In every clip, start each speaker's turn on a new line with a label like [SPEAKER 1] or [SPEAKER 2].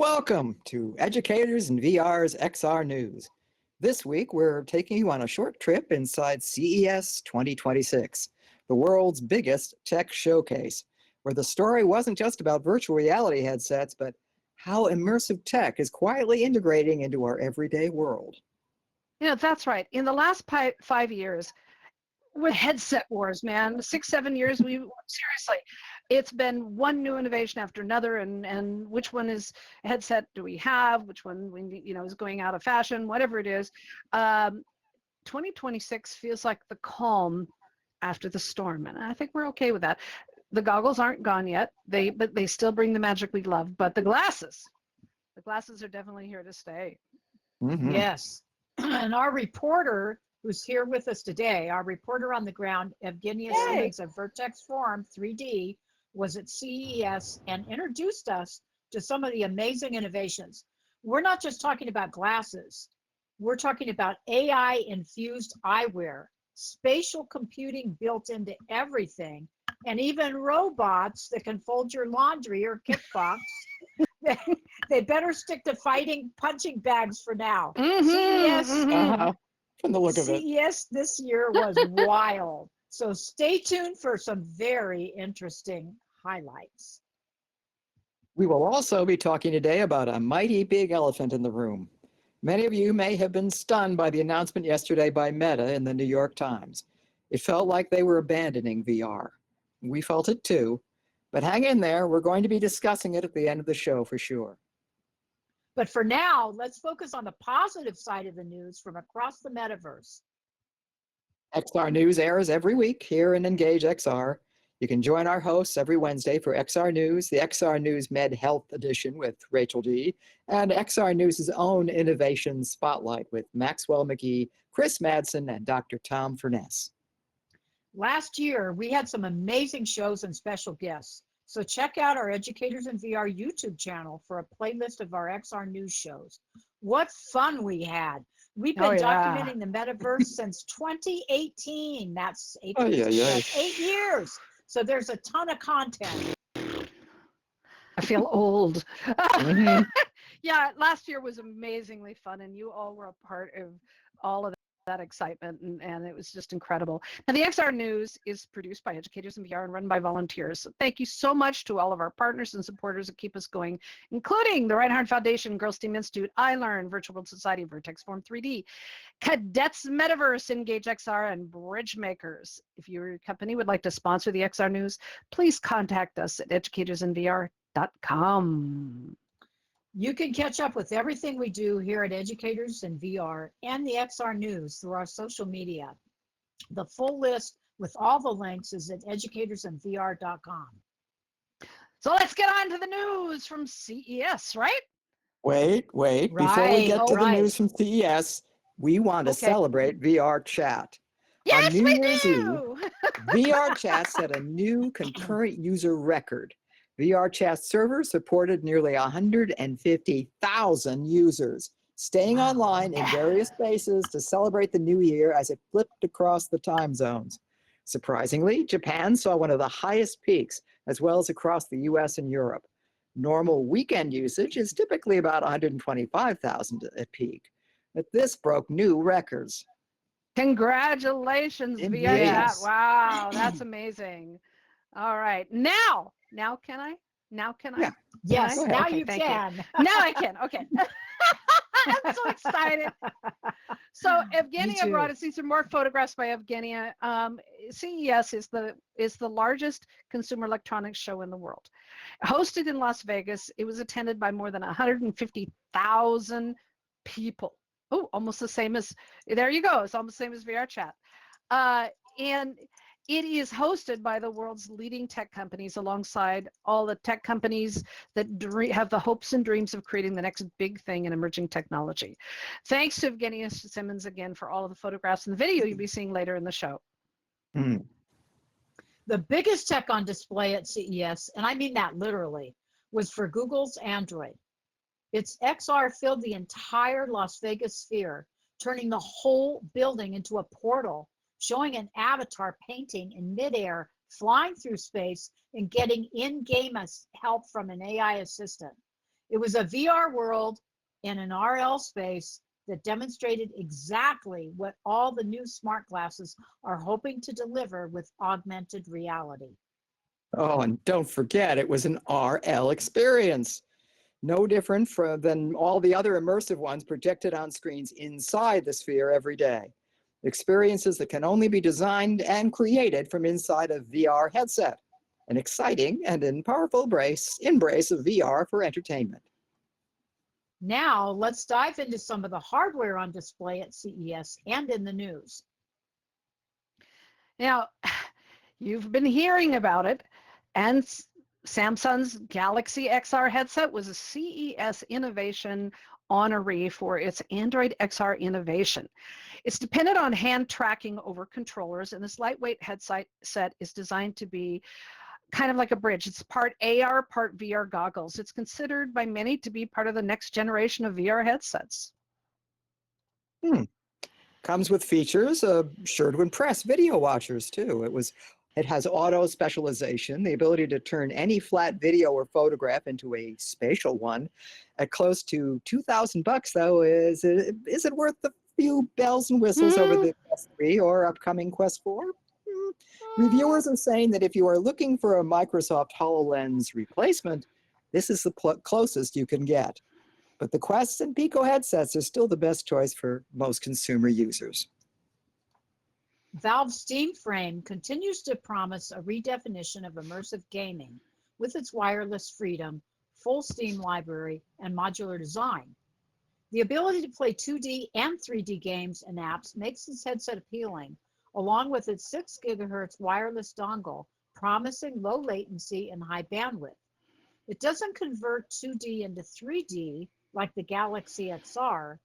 [SPEAKER 1] Welcome to Educators in VR's XR News. This week, we're taking you on a short trip inside CES 2026, the world's biggest tech showcase, where the story wasn't just about virtual reality headsets, but how immersive tech is quietly integrating into our everyday world.
[SPEAKER 2] Yeah, that's right. In the last 5 years, with headset wars, man, 6, 7 years, seriously, it's been one new innovation after another, and which one is headset do we have? Which one is going out of fashion? Whatever it is, 2026 feels like the calm after the storm, and I think we're okay with that. The goggles aren't gone yet. But they still bring the magic we love. But the glasses are definitely here to stay.
[SPEAKER 1] Mm-hmm.
[SPEAKER 3] Yes. And our reporter who's here with us today, our reporter on the ground, Evgenia Simmons of Vertex Forum 3D, was at CES and introduced us to some of the amazing innovations. We're not just talking about glasses. We're talking about AI-infused eyewear, spatial computing built into everything, and even robots that can fold your laundry or kickbox. They better stick to fighting punching bags for now. CES,
[SPEAKER 1] From the look of it.
[SPEAKER 3] CES this year was wild. So stay tuned for some very interesting highlights.
[SPEAKER 1] We will also be talking today about a mighty big elephant in the room. Many of you may have been stunned by the announcement yesterday by Meta in the New York Times. It felt like they were abandoning VR. We felt it too, but hang in there. We're going to be discussing it at the end of the show for sure.
[SPEAKER 3] But for now, let's focus on the positive side of the news from across the metaverse.
[SPEAKER 1] XR News airs every week here in Engage XR. You can join our hosts every Wednesday for XR News, the XR News Med Health Edition with Rachel G, and XR News' own Innovation Spotlight with Maxwell McGee, Chris Madsen, and Dr. Tom Furness.
[SPEAKER 3] Last year, we had some amazing shows and special guests. So check out our Educators in VR YouTube channel for a playlist of our XR News shows. What fun we had. We've been documenting the metaverse since 2018. That's 8 years. So there's a ton of content.
[SPEAKER 2] I feel old. Yeah, last year was amazingly fun, and you all were a part of all of that excitement, and it was just incredible. Now, the XR News is produced by Educators in VR and run by volunteers. So thank you so much to all of our partners and supporters that keep us going, including the Reinhardt Foundation, Girls STEAM Institute, iLearn, Virtual World Society, Vertex Forum 3D, Cadets Metaverse, Engage XR, and Bridgemakers. If your company would like to sponsor the XR News, please contact us at educatorsinvr.com.
[SPEAKER 3] You can catch up with everything we do here at Educators in VR and the XR News through our social media. The full list with all the links is at educatorsinvr.com.
[SPEAKER 2] So let's get on to the news from CES, right?
[SPEAKER 1] Wait. Before we get to the news from CES, we want to celebrate VR Chat.
[SPEAKER 2] Yes,
[SPEAKER 1] On New
[SPEAKER 2] we
[SPEAKER 1] Year's
[SPEAKER 2] do!
[SPEAKER 1] Eve, VR Chat set a new concurrent user record. VR Chat servers supported nearly 150,000 users, staying online in various spaces to celebrate the new year as it flipped across the time zones. Surprisingly, Japan saw one of the highest peaks, as well as across the US and Europe. Normal weekend usage is typically about 125,000 at peak, but this broke new records.
[SPEAKER 2] Congratulations, VR Chat. Wow, that's amazing. All right, now can I?
[SPEAKER 3] Yeah. Yes, now you can.
[SPEAKER 2] Now I can, okay. I'm so excited. So Evgenia brought us, these are more photographs by Evgenia. CES is the largest consumer electronics show in the world. Hosted in Las Vegas, it was attended by more than 150,000 people. Oh, almost the same as, there you go, it's almost the same as VR Chat. And it is hosted by the world's leading tech companies alongside all the tech companies that have the hopes and dreams of creating the next big thing in emerging technology. Thanks to Evgenia Simmons again for all of the photographs and the video you'll be seeing later in the show.
[SPEAKER 3] The biggest tech on display at CES, and I mean that literally, was for Google's Android. Its XR filled the entire Las Vegas sphere, turning the whole building into a portal, showing an avatar painting in midair, flying through space, and getting in-game help from an AI assistant. It was a VR world in an RL space that demonstrated exactly what all the new smart glasses are hoping to deliver with augmented reality.
[SPEAKER 1] Oh, and don't forget, it was an RL experience. No different than all the other immersive ones projected on screens inside the sphere every day. Experiences that can only be designed and created from inside a VR headset. An exciting and powerful embrace of VR for entertainment.
[SPEAKER 3] Now, let's dive into some of the hardware on display at CES and in the news.
[SPEAKER 2] Now, you've been hearing about it, and Samsung's Galaxy XR headset was a CES innovation honoree for its Android XR innovation. It's dependent on hand tracking over controllers, and this lightweight headset is designed to be kind of like a bridge. It's part AR, part VR goggles. It's considered by many to be part of the next generation of VR headsets.
[SPEAKER 1] Comes with features sure to impress video watchers too. It has auto specialization, the ability to turn any flat video or photograph into a spatial one. At close to $2,000 though, is it worth the few bells and whistles over the Quest 3 or upcoming Quest 4? Reviewers are saying that if you are looking for a Microsoft HoloLens replacement, this is the closest you can get. But the Quest and Pico headsets are still the best choice for most consumer users.
[SPEAKER 3] Valve's Steam Frame continues to promise a redefinition of immersive gaming with its wireless freedom, full Steam library, and modular design. The ability to play 2D and 3D games and apps makes this headset appealing, along with its 6 GHz wireless dongle, promising low latency and high bandwidth. It doesn't convert 2D into 3D like the Galaxy XR,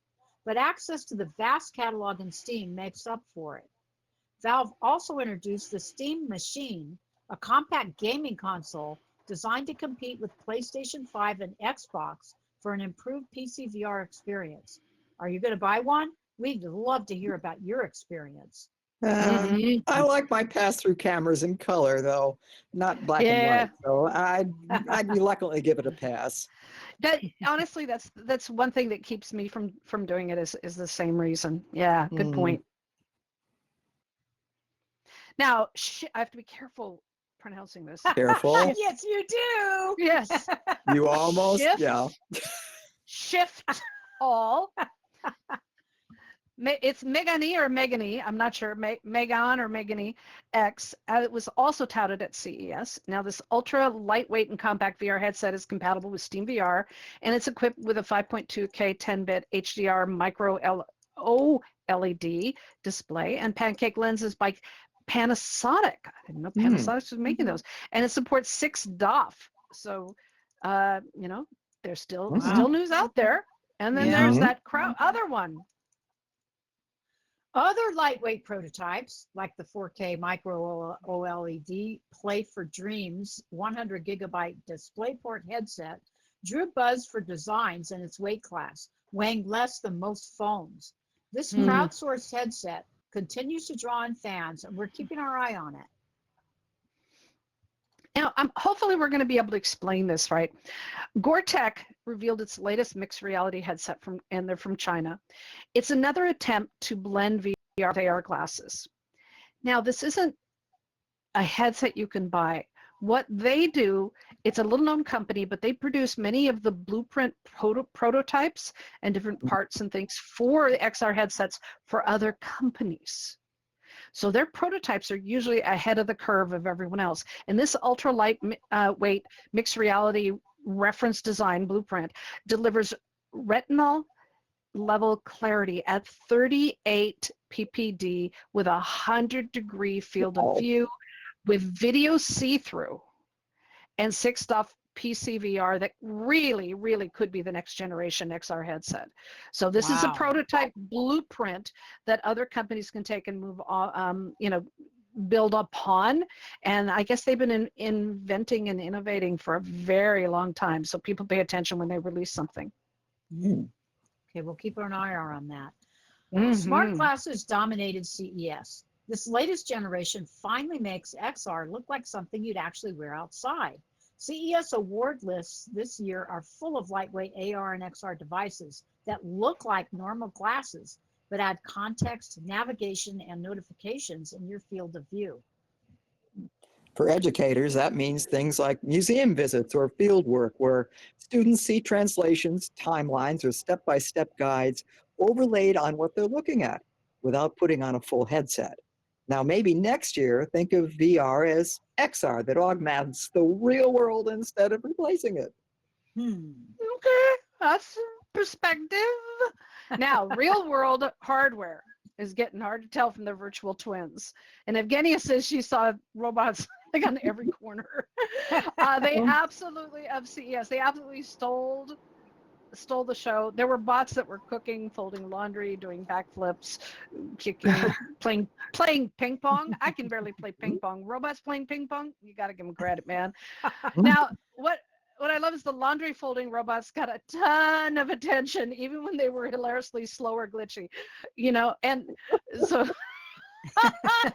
[SPEAKER 3] but access to the vast catalog in Steam makes up for it. Valve also introduced the Steam Machine, a compact gaming console designed to compete with PlayStation 5 and Xbox for an improved PC VR experience. Are you going to buy one? We'd love to hear about your experience.
[SPEAKER 1] I like my pass-through cameras in color, though, not black and white. So I'd reluctantly give it a pass.
[SPEAKER 2] That honestly, that's one thing that keeps me from doing it is the same reason. Yeah, good point. Now, I have to be careful pronouncing this.
[SPEAKER 1] Careful.
[SPEAKER 3] Yes, you do.
[SPEAKER 2] Yes.
[SPEAKER 1] You almost,
[SPEAKER 2] Shift all. It's Megane or Megane, I'm not sure, Megan or Megane X. It was also touted at CES. Now, this ultra lightweight and compact VR headset is compatible with Steam VR, and it's equipped with a 5.2K 10-bit HDR micro OLED display and pancake lenses by Panasonic. I didn't know Panasonic was making those. And it supports 6 DOF. So, there's still news out there. And then there's that other one.
[SPEAKER 3] Other lightweight prototypes, like the 4K micro OLED Play for Dreams 100 gigabyte DisplayPort headset, drew buzz for designs in its weight class, weighing less than most phones. This crowdsourced headset continues to draw in fans, and we're keeping our eye on it.
[SPEAKER 2] Now, hopefully we're going to be able to explain this right. Gore-Tex revealed its latest mixed reality headset and they're from China. It's another attempt to blend VR with AR glasses. Now, this isn't a headset you can buy. What they do, it's a little-known company, but they produce many of the blueprint prototypes and different parts and things for the XR headsets for other companies. So their prototypes are usually ahead of the curve of everyone else. And this ultra lightweight mixed reality reference design blueprint delivers retinal level clarity at 38 ppd with 100-degree field of view, with video see-through and 6 DOF PC VR that really, really could be the next generation XR headset. So this is a prototype blueprint that other companies can take and move on, build upon. And I guess they've been inventing and innovating for a very long time. So people pay attention when they release something.
[SPEAKER 3] Okay, we'll keep an eye on that. Smart glasses dominated CES. This latest generation finally makes XR look like something you'd actually wear outside. CES award lists this year are full of lightweight AR and XR devices that look like normal glasses, but add context, navigation, and notifications in your field of view.
[SPEAKER 1] For educators, that means things like museum visits or field work where students see translations, timelines, or step-by-step guides overlaid on what they're looking at without putting on a full headset. Now, maybe next year, think of VR as XR that augments the real world instead of replacing it.
[SPEAKER 2] Okay, that's perspective. Now, real world hardware is getting hard to tell from their virtual twins. And Evgenia says she saw robots like on every corner. They absolutely, of CES, they absolutely stole the show. There were bots that were cooking, folding laundry, doing backflips, kicking, playing ping pong. I can barely play ping pong. Robots playing ping pong, you got to give them credit, man. Now, what I love is the laundry folding robots got a ton of attention, even when they were hilariously slow or glitchy, and so I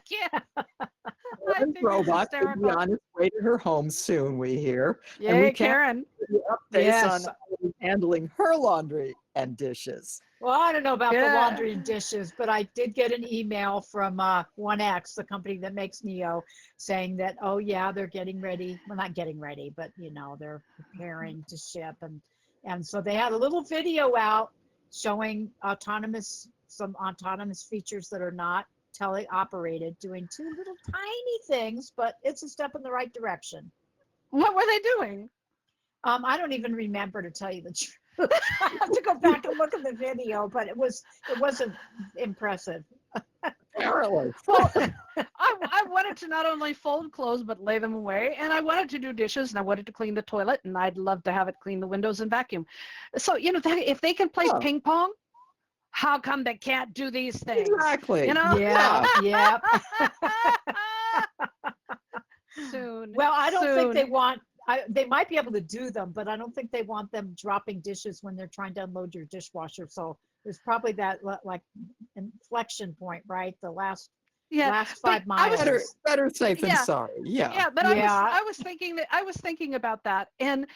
[SPEAKER 2] think
[SPEAKER 1] Robot
[SPEAKER 2] it's
[SPEAKER 1] could be on its way to her home soon, we hear. And
[SPEAKER 2] Yay,
[SPEAKER 1] we can't
[SPEAKER 2] Karen.
[SPEAKER 1] updates
[SPEAKER 3] Yes.
[SPEAKER 1] on handling her laundry and dishes.
[SPEAKER 3] Well, I don't know about the
[SPEAKER 2] Yeah.
[SPEAKER 3] laundry and dishes, but I did get an email from 1X, the company that makes Neo, saying that, oh yeah, they're getting ready. Well, not getting ready, but they're preparing to ship, and so they had a little video out showing some autonomous features that are not teleoperated, doing two little tiny things, but it's a step in the right direction.
[SPEAKER 2] What were they doing?
[SPEAKER 3] I don't even remember, to tell you the truth. I have to go back and look at the video, but it wasn't impressive.
[SPEAKER 1] Apparently.
[SPEAKER 2] Well, I wanted to not only fold clothes but lay them away, and I wanted to do dishes, and I wanted to clean the toilet, and I'd love to have it clean the windows and vacuum. So if they can play ping pong, how come they can't do these things?
[SPEAKER 1] Exactly.
[SPEAKER 3] Yeah.
[SPEAKER 2] Soon.
[SPEAKER 3] Well, I don't think they want. They might be able to do them, but I don't think they want them dropping dishes when they're trying to unload your dishwasher. So there's probably that like inflection point, right? The last 5 miles.
[SPEAKER 1] Better safe than sorry. Yeah.
[SPEAKER 2] But I was thinking about that, and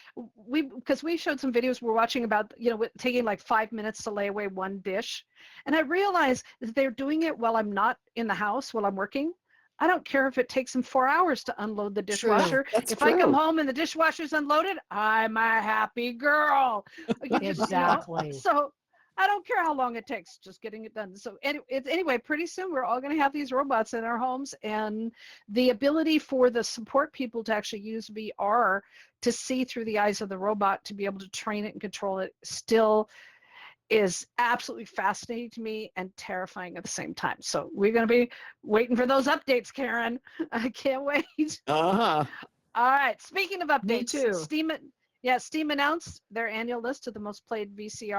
[SPEAKER 2] because we showed some videos we're watching about taking like 5 minutes to lay away one dish, and I realized that they're doing it while I'm not in the house, while I'm working. I don't care if it takes them 4 hours to unload the dishwasher. If I come home and the dishwasher's unloaded, I'm a happy girl.
[SPEAKER 3] Exactly.
[SPEAKER 2] So I don't care how long it takes, just getting it done. So anyway, pretty soon we're all going to have these robots in our homes, and the ability for the support people to actually use VR to see through the eyes of the robot, to be able to train it and control it, still is absolutely fascinating to me and terrifying at the same time. So we're going to be waiting for those updates, Karen. I can't wait.
[SPEAKER 1] Uh-huh.
[SPEAKER 2] All right. Speaking of updates,
[SPEAKER 3] Me too.
[SPEAKER 2] Steam announced their annual list of the most played VC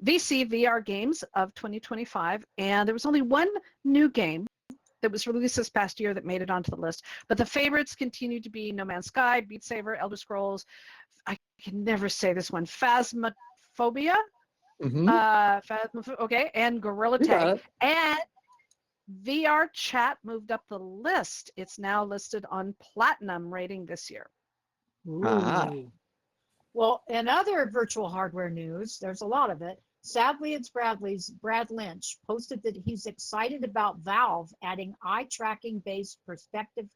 [SPEAKER 2] VR games of 2025, and there was only one new game that was released this past year that made it onto the list. But the favorites continue to be No Man's Sky, Beat Saber, Elder Scrolls. I can never say this one. Phasmophobia. Okay, and Gorilla Tag, and VR Chat moved up the list. It's now listed on Platinum rating this year.
[SPEAKER 3] Ooh. Well, in other virtual hardware news, there's a lot of it. Sadly, it's Brad Lynch posted that he's excited about Valve adding eye tracking based perspective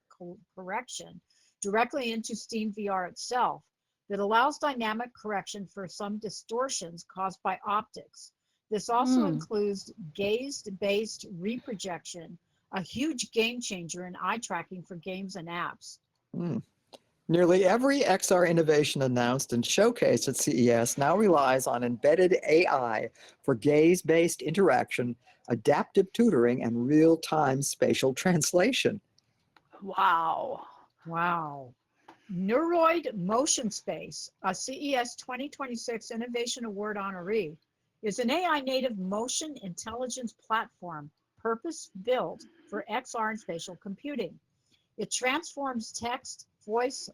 [SPEAKER 3] correction directly into Steam VR itself that allows dynamic correction for some distortions caused by optics. This also includes gaze-based reprojection, a huge game changer in eye tracking for games and apps.
[SPEAKER 1] Nearly every XR innovation announced and showcased at CES now relies on embedded AI for gaze-based interaction, adaptive tutoring, and real-time spatial translation.
[SPEAKER 2] Wow.
[SPEAKER 3] Neuroid Motion Space, a CES 2026 Innovation Award honoree, is an AI native motion intelligence platform purpose-built for XR and spatial computing. It transforms text, voice,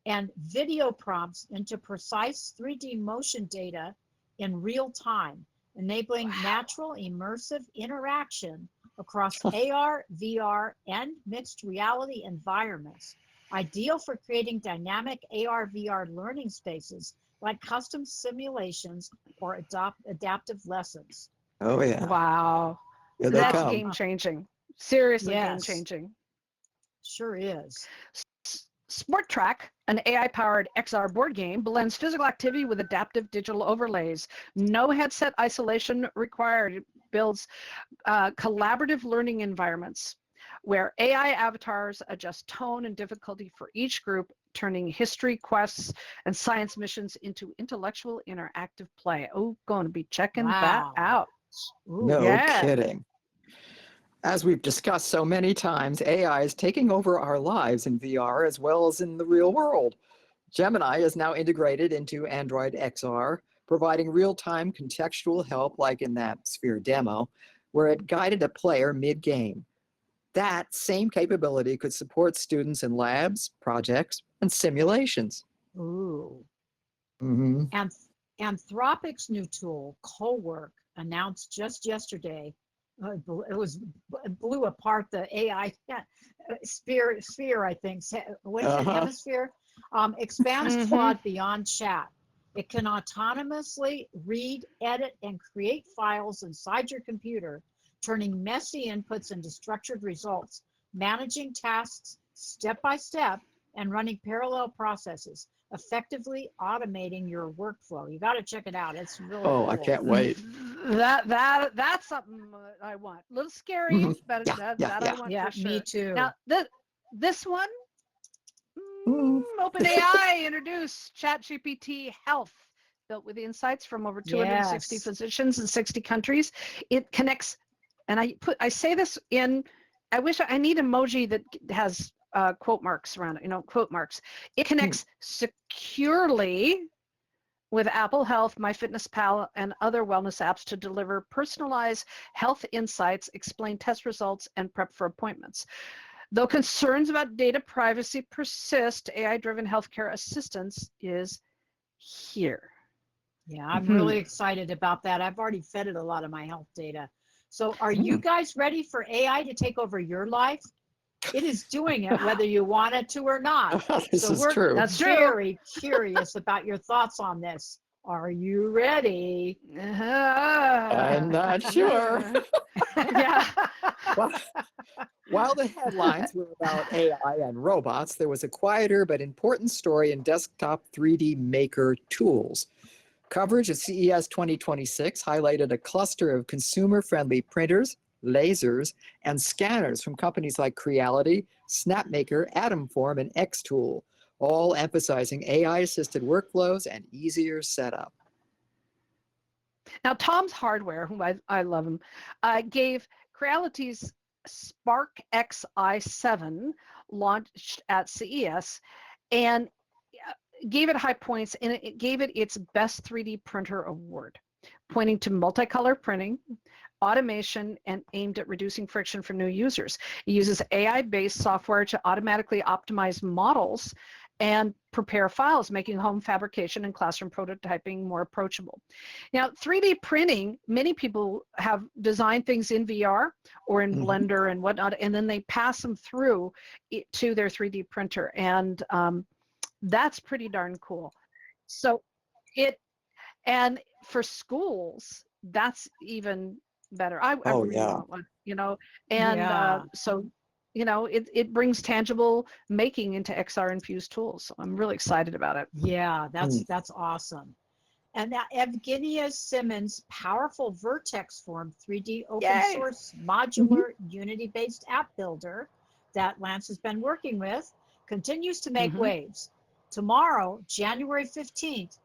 [SPEAKER 3] and video prompts into precise 3D motion data in real time, enabling natural immersive interaction across AR, VR, and mixed reality environments. ideal for creating dynamic AR/VR learning spaces like custom simulations or adaptive lessons.
[SPEAKER 1] Oh yeah.
[SPEAKER 2] Wow.
[SPEAKER 1] Here they
[SPEAKER 2] That's
[SPEAKER 1] come.
[SPEAKER 2] game changing. Seriously game
[SPEAKER 3] Yes.
[SPEAKER 2] changing.
[SPEAKER 3] Sure is.
[SPEAKER 2] Sport Track, an AI-powered XR board game, blends physical activity with adaptive digital overlays. No headset isolation required. It builds collaborative learning environments where AI avatars adjust tone and difficulty for each group, turning history quests and science missions into intellectual interactive play. Oh, going to be checking that
[SPEAKER 3] Wow.
[SPEAKER 2] out.
[SPEAKER 3] Ooh,
[SPEAKER 1] No
[SPEAKER 2] yeah.
[SPEAKER 1] kidding. As we've discussed so many times, AI is taking over our lives in VR as well as in the real world. Gemini is now integrated into Android XR, providing real-time contextual help like in that Sphere demo, where it guided a player mid-game. That same capability could support students in labs, projects, and simulations.
[SPEAKER 3] Ooh.
[SPEAKER 1] Mm-hmm.
[SPEAKER 3] And Anthropic's new tool, Cowork, announced just yesterday. It blew apart the AI sphere, I think. What is it, hemisphere? Expands
[SPEAKER 2] Mhm.
[SPEAKER 3] Claude beyond chat. It can autonomously read, edit, and create files inside your computer, turning messy inputs into structured results, managing tasks step by step, and running parallel processes, effectively automating your workflow. You got to check it out. It's really cool.
[SPEAKER 1] I can't wait.
[SPEAKER 2] That's something I want. A little scary,
[SPEAKER 1] Mhm.
[SPEAKER 2] but
[SPEAKER 1] Yeah,
[SPEAKER 2] that
[SPEAKER 1] yeah.
[SPEAKER 2] I want
[SPEAKER 3] Yeah,
[SPEAKER 2] for sure.
[SPEAKER 3] me too.
[SPEAKER 2] Now this one,
[SPEAKER 1] Mm.
[SPEAKER 2] OpenAI introduced ChatGPT Health, built with insights from over 260
[SPEAKER 3] Yes.
[SPEAKER 2] physicians in 60 countries. It connects, and I say this in. I wish I need emoji that has quote marks around it. Quote marks. It connects securely with Apple Health, MyFitnessPal, and other wellness apps to deliver personalized health insights, explain test results, and prep for appointments. Though concerns about data privacy persist, AI-driven healthcare assistance is here.
[SPEAKER 3] Yeah, I'm really excited about that. I've already fed it a lot of my health data. So are you guys ready for AI to take over your life? It is doing it whether you want it to or not.
[SPEAKER 1] This
[SPEAKER 3] So
[SPEAKER 1] is
[SPEAKER 3] we're
[SPEAKER 1] true.
[SPEAKER 2] That's true.
[SPEAKER 3] very curious about your thoughts on this. Are you ready?
[SPEAKER 1] I'm not sure.
[SPEAKER 2] Yeah.
[SPEAKER 1] While the headlines were about AI and robots, there was a quieter but important story in desktop 3D maker tools. Coverage at CES 2026 highlighted a cluster of consumer-friendly printers, lasers, and scanners from companies like Creality, Snapmaker, Atomform, and Xtool, all emphasizing AI-assisted workflows and easier setup.
[SPEAKER 2] Now, Tom's Hardware, whom I love him, gave Creality's Spark Xi7 launched at CES and gave it high points, and it gave it its Best 3D Printer Award, pointing to multicolor printing, automation, and aimed at reducing friction for new users. It uses AI-based software to automatically optimize models and prepare files, making home fabrication and classroom prototyping more approachable. Now, 3D printing, many people have designed things in VR or in Blender and whatnot, and then they pass them through to their 3D printer, and that's pretty darn cool. So and for schools, that's even better. I really want one, and so it brings tangible making into XR infused tools. So I'm really excited about it.
[SPEAKER 3] Yeah, that's awesome. And that Evgenia Simmons' powerful Vertex Form 3D open source modular Unity-based app builder that Lance has been working with continues to make waves. Tomorrow, January 15th,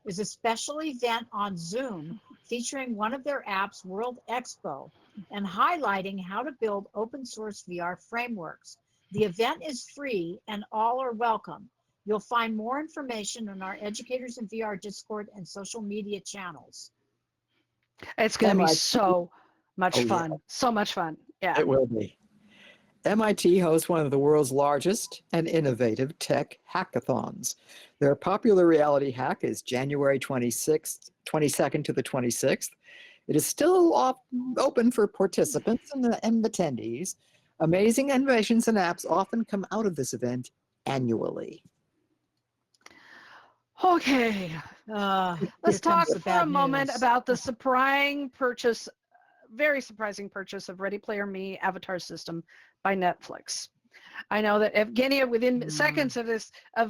[SPEAKER 3] is a special event on Zoom featuring one of their apps, World Expo, and highlighting how to build open source VR frameworks. The event is free and all are welcome. You'll find more information on our Educators in VR Discord and social media channels.
[SPEAKER 2] It's going to be so much fun. So much fun. Yeah.
[SPEAKER 1] It will be. MIT hosts one of the world's largest and innovative tech hackathons. Their popular reality hack is January 22nd to the 26th. It is still open for participants and attendees. Amazing innovations and apps often come out of this event annually.
[SPEAKER 2] Okay, let's talk
[SPEAKER 3] comes the
[SPEAKER 2] for a
[SPEAKER 3] bad
[SPEAKER 2] moment
[SPEAKER 3] news.
[SPEAKER 2] about the surprising purchase, very surprising purchase of Ready Player Me avatar system by Netflix. I know that Evgenia, within seconds of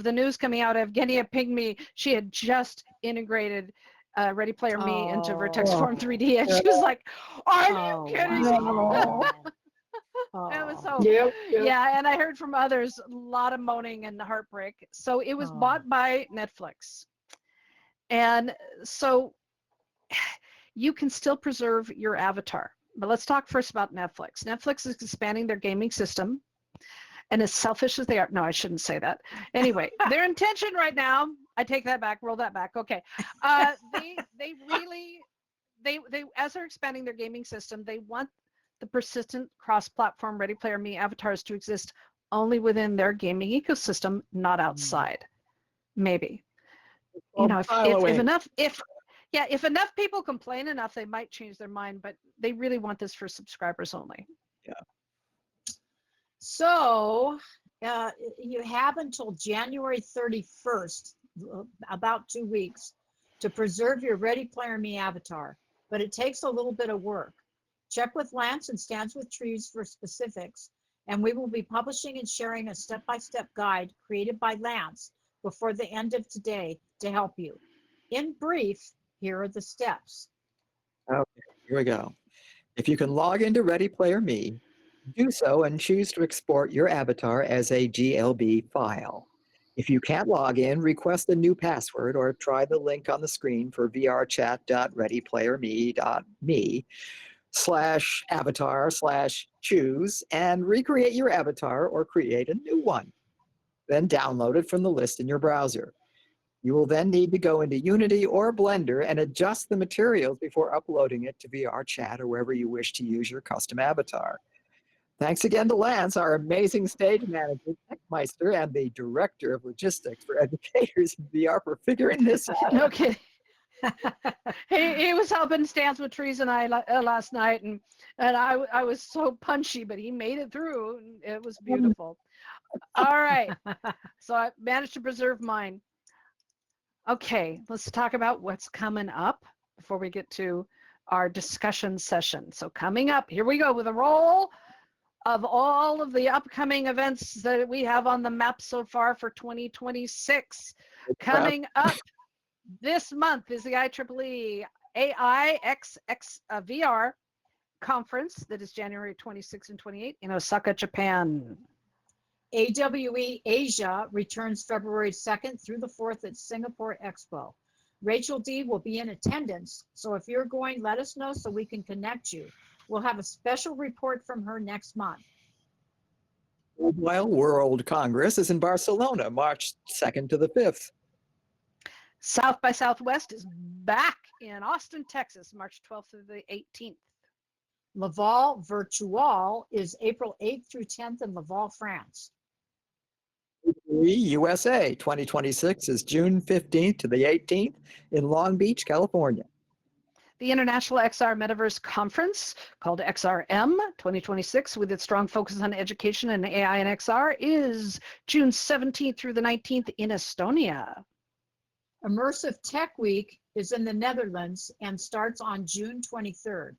[SPEAKER 2] the news coming out, Evgenia pinged me. She had just integrated Ready Player Me into Vertex Form 3D, and she was like, "Are you kidding me?" It was so, yeah, and I heard from others a lot of moaning and heartbreak. So it was bought by Netflix. And so you can still preserve your avatar. But let's talk first about Netflix. Netflix is expanding their gaming system. And as selfish as they are, no, I shouldn't say that. Anyway, their intention right now, I take that back, roll that back. Okay. They really, as they're expanding their gaming system, they want the persistent cross-platform Ready Player Me avatars to exist only within their gaming ecosystem, not outside. Maybe. You know, if enough people complain enough, they might change their mind, but they really want this for subscribers only.
[SPEAKER 1] Yeah.
[SPEAKER 3] So you have until January 31st, about 2 weeks, to preserve your Ready Player Me avatar, but it takes a little bit of work. Check with Lance and Stands with Trees for specifics, and we will be publishing and sharing a step-by-step guide created by Lance before the end of today to help you. In brief, here are the steps.
[SPEAKER 1] Okay, here we go. If you can log into Ready Player Me, do so and choose to export your avatar as a GLB file. If you can't log in, request a new password or try the link on the screen for vrchat.readyplayerme.me/avatar/choose and recreate your avatar or create a new one. Then download it from the list in your browser. You will then need to go into Unity or Blender and adjust the materials before uploading it to VR Chat or wherever you wish to use your custom avatar. Thanks again to Lance, our amazing stage manager, Techmeister, and the director of logistics for educators in VR for figuring this out.
[SPEAKER 2] No kidding. he was helping Stands with Trees and I last night, and I was so punchy, but he made it through. And it was beautiful. All right, so I managed to preserve mine. Okay, let's talk about what's coming up before we get to our discussion session. So coming up, here we go with a roll of all of the upcoming events that we have on the map so far for 2026. Coming up this month is the IEEE AI XR conference that is January 26 and 28 in Osaka, Japan.
[SPEAKER 3] AWE Asia returns February 2nd through the 4th at Singapore Expo. Rachel D will be in attendance, so if you're going, let us know so we can connect you. We'll have a special report from her next month.
[SPEAKER 1] Mobile World Congress is in Barcelona, March 2nd to the 5th.
[SPEAKER 2] South by Southwest is back in Austin, Texas, March 12th through the 18th.
[SPEAKER 3] Laval Virtual is April 8th through 10th in Laval, France.
[SPEAKER 1] USA 2026 is June 15th to the 18th in Long Beach, California.
[SPEAKER 2] The International XR Metaverse Conference, called XRM 2026, with its strong focus on education and AI and XR, is June 17th through the 19th in Estonia.
[SPEAKER 3] Immersive Tech Week is in the Netherlands and starts on June 23rd.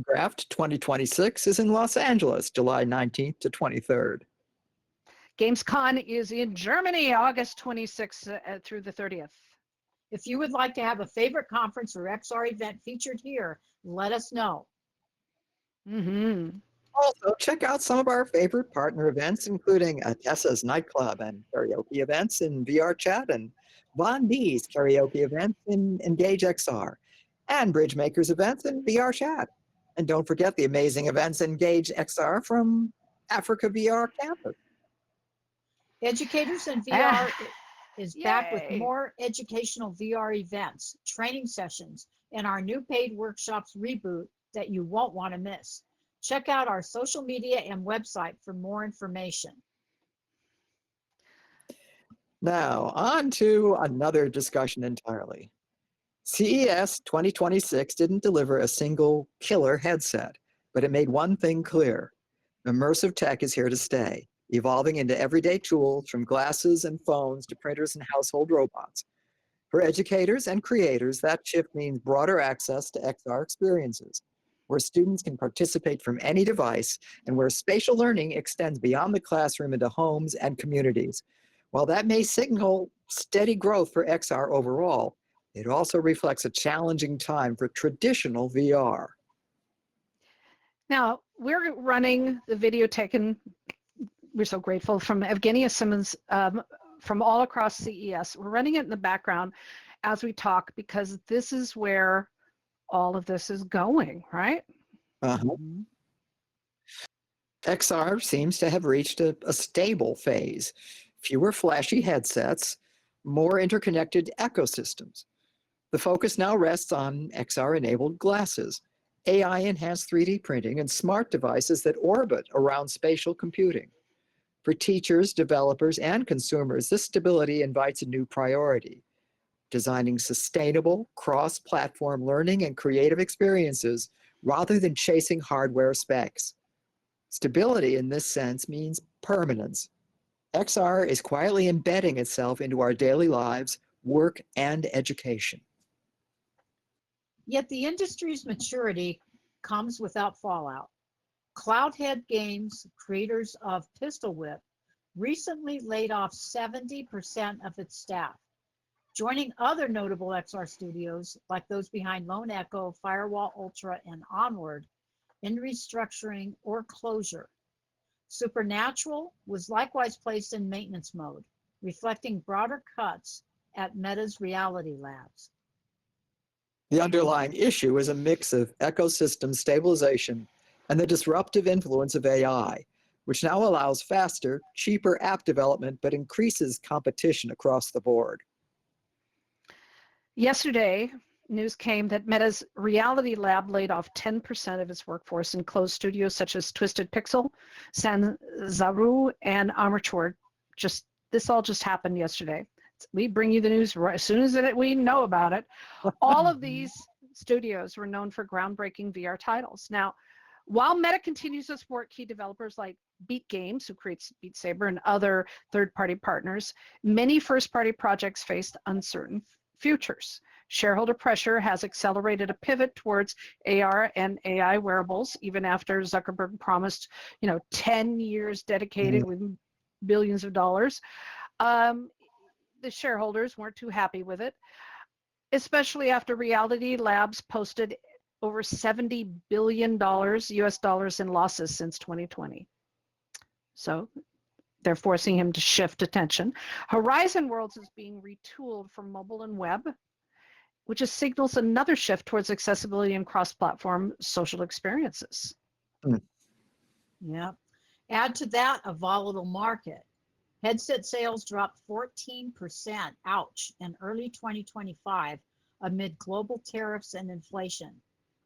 [SPEAKER 1] Draft 2026 is in Los Angeles, July 19th to 23rd.
[SPEAKER 2] Gamescom is in Germany, August 26th through the 30th.
[SPEAKER 3] If you would like to have a favorite conference or XR event featured here, let us know.
[SPEAKER 1] Also, check out some of our favorite partner events, including Tessa's Nightclub and karaoke events in VR Chat, and Von D's karaoke events in Engage XR, and Bridgemakers events in VR Chat. And don't forget the amazing events in Engage XR from Africa VR Campus.
[SPEAKER 3] Educators in VR is back with
[SPEAKER 2] Yay.
[SPEAKER 3] more educational VR events, training sessions, and our new paid workshops reboot that you won't want to miss. Check out our social media and website for more information.
[SPEAKER 1] Now, on to another discussion entirely. CES 2026 didn't deliver a single killer headset, but it made one thing clear. Immersive tech is here to stay. evolving into everyday tools from glasses and phones to printers and household robots. For educators and creators, that shift means broader access to XR experiences, where students can participate from any device and where spatial learning extends beyond the classroom into homes and communities. While that may signal steady growth for XR overall, it also reflects a challenging time for traditional VR.
[SPEAKER 2] Now, we're running the video taken, we're so grateful, from Evgenia Simmons from all across CES. We're running it in the background as we talk because this is where all of this is going, right?
[SPEAKER 1] Uh-huh. XR seems to have reached a stable phase. Fewer flashy headsets, more interconnected ecosystems. The focus now rests on XR-enabled glasses, AI-enhanced 3D printing, and smart devices that orbit around spatial computing. For teachers, developers, and consumers, this stability invites a new priority: designing sustainable, cross-platform learning and creative experiences rather than chasing hardware specs. Stability in this sense means permanence. XR is quietly embedding itself into our daily lives, work, and education.
[SPEAKER 3] Yet the industry's maturity comes without fallout. Cloudhead Games, creators of Pistol Whip, recently laid off 70% of its staff, joining other notable XR studios like those behind Lone Echo, Firewall Ultra, and Onward in restructuring or closure. Supernatural was likewise placed in maintenance mode, reflecting broader cuts at Meta's Reality Labs.
[SPEAKER 1] The underlying issue is a mix of ecosystem stabilization and the disruptive influence of AI, which now allows faster, cheaper app development but increases competition across the board.
[SPEAKER 2] Yesterday, news came that Meta's Reality Lab laid off 10% of its workforce and closed studios such as Twisted Pixel, Sanzaru, and Armature. This all just happened yesterday. We bring you the news right as soon as we know about it. All of these studios were known for groundbreaking VR titles. Now, while Meta continues to support key developers like Beat Games, who creates Beat Saber, and other third-party partners, many first-party projects faced uncertain futures. Shareholder pressure has accelerated a pivot towards AR and AI wearables, even after Zuckerberg promised, 10 years dedicated with billions of dollars. The shareholders weren't too happy with it, especially after Reality Labs posted over $70 billion US dollars in losses since 2020. So they're forcing him to shift attention. Horizon Worlds is being retooled for mobile and web, which signals another shift towards accessibility and cross-platform social experiences.
[SPEAKER 3] Yeah. Add to that a volatile market. Headset sales dropped 14%, ouch, in early 2025 amid global tariffs and inflation,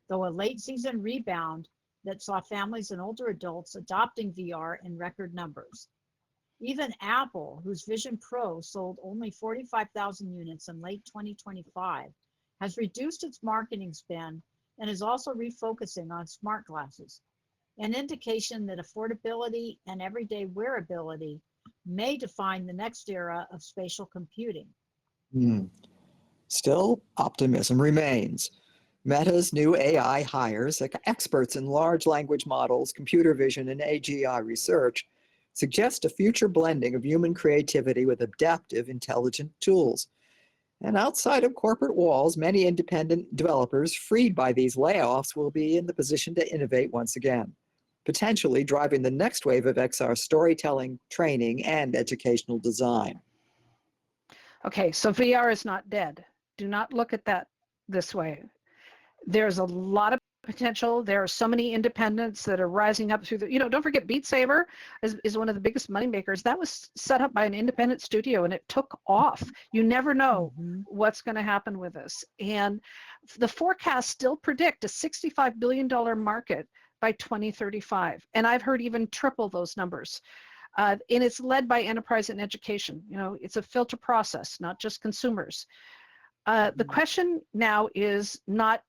[SPEAKER 3] though a late season rebound that saw families and older adults adopting VR in record numbers. Even Apple, whose Vision Pro sold only 45,000 units in late 2025, has reduced its marketing spend and is also refocusing on smart glasses, an indication that affordability and everyday wearability may define the next era of spatial computing.
[SPEAKER 1] Still, optimism remains. Meta's new AI hires, like experts in large language models, computer vision, and AGI research, suggest a future blending of human creativity with adaptive, intelligent tools. And outside of corporate walls, many independent developers freed by these layoffs will be in the position to innovate once again, potentially driving the next wave of XR storytelling, training, and educational design.
[SPEAKER 2] Okay, so VR is not dead. Do not look at that this way. There's a lot of potential. There are so many independents that are rising up through the, don't forget Beat Saber is one of the biggest money makers. That was set up by an independent studio and it took off. You never know what's going to happen with this. And the forecasts still predict a $65 billion market by 2035. And I've heard even triple those numbers. And it's led by enterprise and education. It's a filter process, not just consumers. The question now is not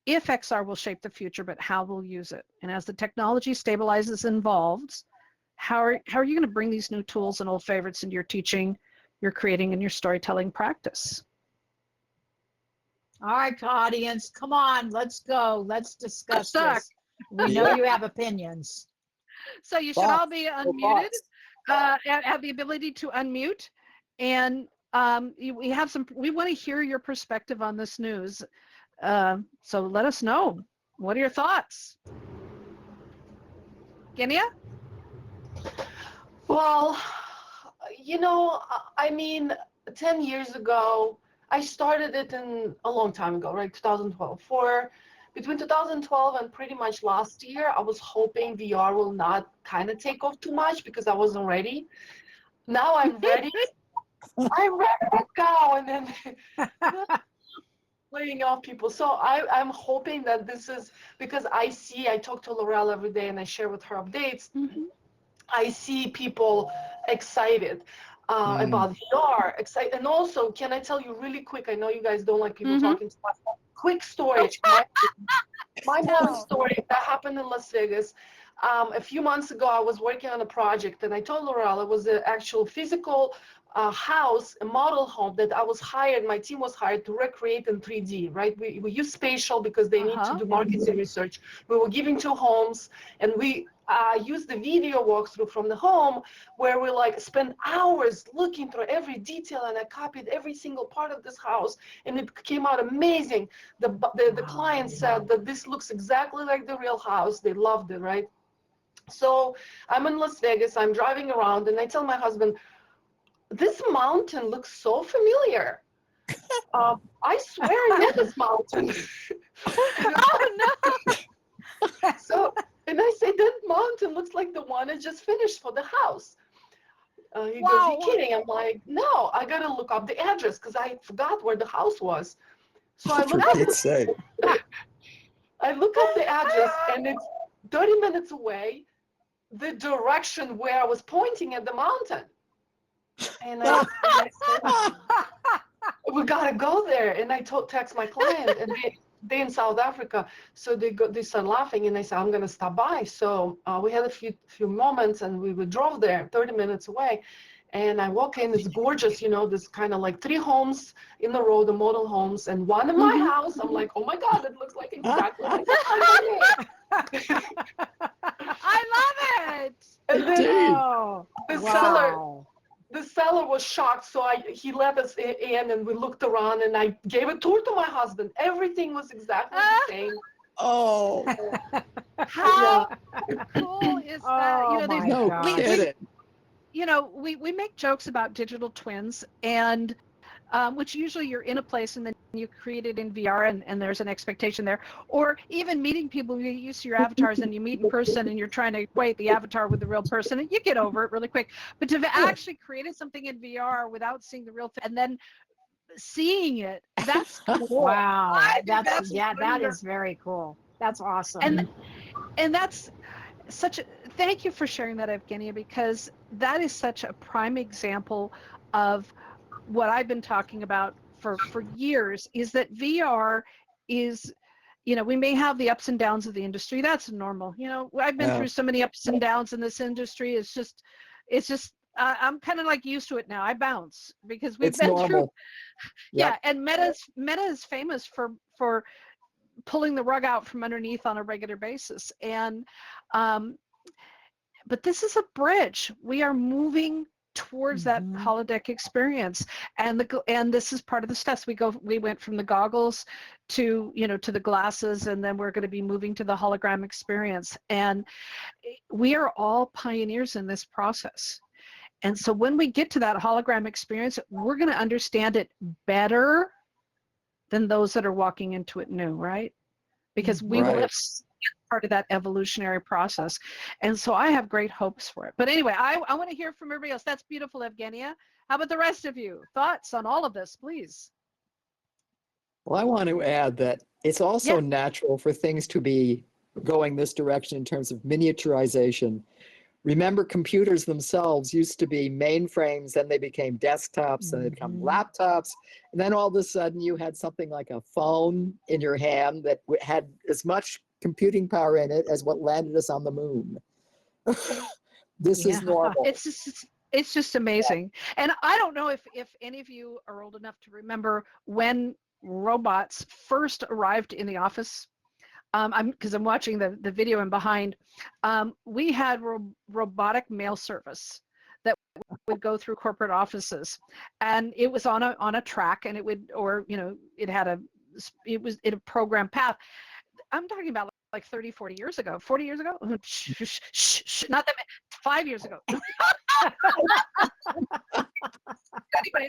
[SPEAKER 2] if XR will shape the future, but how we'll use it. And as the technology stabilizes and evolves, how are you going to bring these new tools and old favorites into your teaching, your creating, and your storytelling practice?
[SPEAKER 3] All right, audience, come on, let's go. Let's discuss
[SPEAKER 2] Stuck.
[SPEAKER 3] this. We know you have opinions.
[SPEAKER 2] So you should all be unmuted, have the ability to unmute, and we want to hear your perspective on this news. So let us know. What are your thoughts? Genia?
[SPEAKER 4] Well, I mean, 10 years ago, I started it a long time ago, right? 2012. Between 2012 and pretty much last year, I was hoping VR will not kind of take off too much because I wasn't ready. Now I'm ready. I'm ready to go. And then laying off people. So I'm hoping that this is because I talk to Laurel every day and I share with her updates.
[SPEAKER 2] Mm-hmm.
[SPEAKER 4] I see people excited about VR. Excited. And also, can I tell you really quick? I know you guys don't like people talking too much. Quick story. My mom's story that happened in Las Vegas. A few months ago, I was working on a project, and I told Laurel it was an actual physical house, a model home that I was hired, my team was hired to recreate in 3D, right? We use spatial because they need to do marketing research. We were giving 2 homes, and we used the video walkthrough from the home where we spent hours looking through every detail, and I copied every single part of this house, and it came out amazing. The client said that this looks exactly like the real house. They loved it, right? So I'm in Las Vegas, I'm driving around, and I tell my husband, this mountain looks so familiar. I swear I know this mountain.
[SPEAKER 2] Oh, no.
[SPEAKER 4] So, and I say, that mountain looks like the one I just finished for the house. He goes, you kidding? I'm like, no, I got to look up the address because I forgot where the house was. So I look up the address, and it's 30 minutes away, the direction where I was pointing at the mountain. And I said, we gotta go there. And I text my client, and they in South Africa, so they start laughing, and I said, I'm gonna stop by. So we had a few moments, and we drove there, 30 minutes away. And I walk in, it's gorgeous, this kind of 3 homes in a row, the model homes, and one in my house. I'm like, oh my God, it looks like exactly like the
[SPEAKER 2] I love it.
[SPEAKER 4] And then the seller was shocked, so he let us in, and we looked around, and I gave a tour to my husband. Everything was exactly the same.
[SPEAKER 1] Oh,
[SPEAKER 2] how cool is that? We make jokes about digital twins, and which usually you're in a place and then you create it in VR, and there's an expectation there. Or even meeting people, you get used to your avatars and you meet in person and you're trying to equate the avatar with the real person, and you get over it really quick. But to actually create something in VR without seeing the real thing and then seeing it, that's cool.
[SPEAKER 3] Wow. That is very cool. That's awesome.
[SPEAKER 2] And that's thank you for sharing that, Evgenia, because that is such a prime example of what I've been talking about for years, is that VR is, we may have the ups and downs of the industry. That's normal. I've been through so many ups and downs in this industry. It's just I'm kind of used to it now. I bounce because we've been through. Yeah. And Meta is famous for pulling the rug out from underneath on a regular basis. And, but this is a bridge. We are moving towards that holodeck experience, and this is part of the steps. We went from the goggles to to the glasses, and then we're going to be moving to the hologram experience, and we are all pioneers in this process. And so when we get to that hologram experience, we're going to understand it better than those that are walking into it new, right? Because we will have part of that evolutionary process. And so I have great hopes for it. But anyway, I want to hear from everybody else. That's beautiful, Evgenia. How about the rest of you? Thoughts on all of this, please?
[SPEAKER 1] Well, I want to add that it's also natural for things to be going this direction in terms of miniaturization. Remember, computers themselves used to be mainframes, then they became desktops, and they become laptops, and then all of a sudden you had something like a phone in your hand that had as much computing power in it as what landed us on the moon. This is normal.
[SPEAKER 2] It's just amazing. And I don't know if any of you are old enough to remember when robots first arrived in the office. Because I'm watching the video in behind. We had robotic mail service that would go through corporate offices, and it was on a track, and it would, or it had a program path. I'm talking about like 30, 40 years ago. 40 years ago? Not that 5 years ago. Anyway,